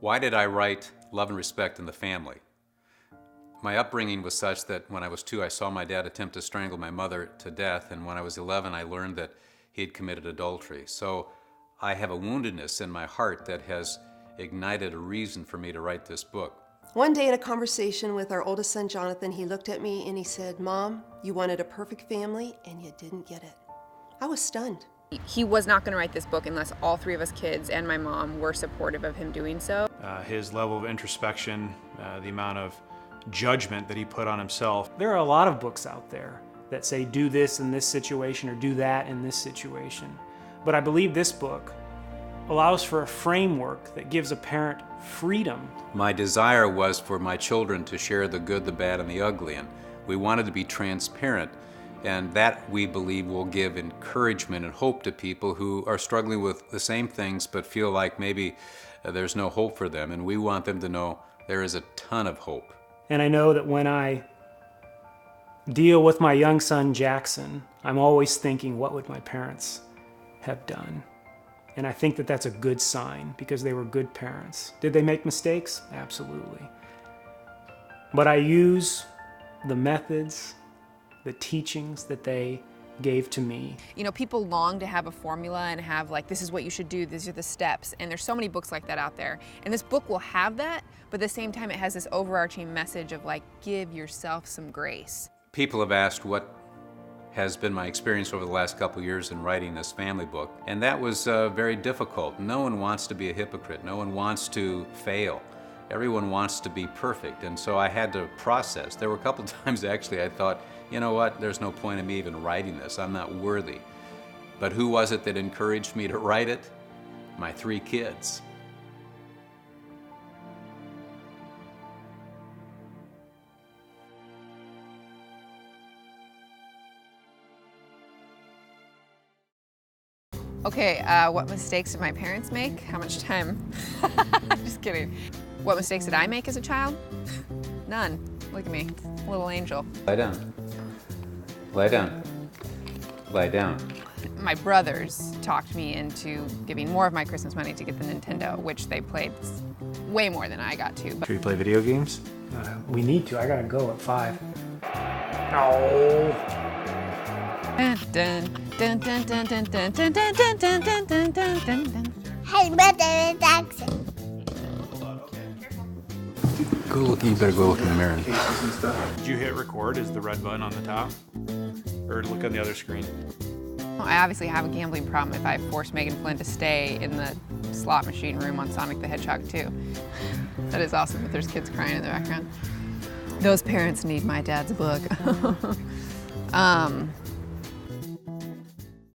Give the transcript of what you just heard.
Why did I write Love and Respect in the Family? My upbringing was such that when I was 2, I saw my dad attempt to strangle my mother to death, and when I was 11, I learned that he had committed adultery. So I have a woundedness in my heart that has ignited a reason for me to write this book. One day in a conversation with our oldest son, Jonathan, he looked at me and he said, "Mom, you wanted a perfect family and you didn't get it." I was stunned. He was not going to write this book unless all 3 of us kids and my mom were supportive of him doing so. His level of introspection, the amount of judgment that he put on himself. There are a lot of books out there that say do this in this situation or do that in this situation. But I believe this book allows for a framework that gives a parent freedom. My desire was for my children to share the good, the bad, and the ugly, and we wanted to be transparent. And that, we believe, will give encouragement and hope to people who are struggling with the same things but feel like maybe there's no hope for them. And we want them to know there is a ton of hope. And I know that when I deal with my young son, Jackson, I'm always thinking, what would my parents have done? And I think that that's a good sign because they were good parents. Did they make mistakes? Absolutely. But I use the methods, the teachings that they gave to me. You know, people long to have a formula and have like, this is what you should do, these are the steps. And there's so many books like that out there. And this book will have that, but at the same time it has this overarching message of like, give yourself some grace. People have asked what has been my experience over the last couple years in writing this family book, and that was very difficult. No one wants to be a hypocrite. No one wants to fail. Everyone wants to be perfect, and so I had to process. There were a couple times actually I thought, you know what, there's no point in me even writing this. I'm not worthy. But who was it that encouraged me to write it? My 3 kids. Okay, what mistakes did my parents make? How much time? Just kidding. What mistakes did I make as a child? None. Look at me, little angel. Lie down. Lie down. Lie down. My brothers talked me into giving more of my Christmas money to get the Nintendo, which they played way more than I got to. Should we play video games? We need to. I gotta go at 5. No. Hey, brother, Jackson. Go look, you better go look in the mirror. Did you hit record? Is the red button on the top? Or look on the other screen? I obviously have a gambling problem if I force Megan Flynn to stay in the slot machine room on Sonic the Hedgehog 2. That is awesome, but there's kids crying in the background. Those parents need my dad's book.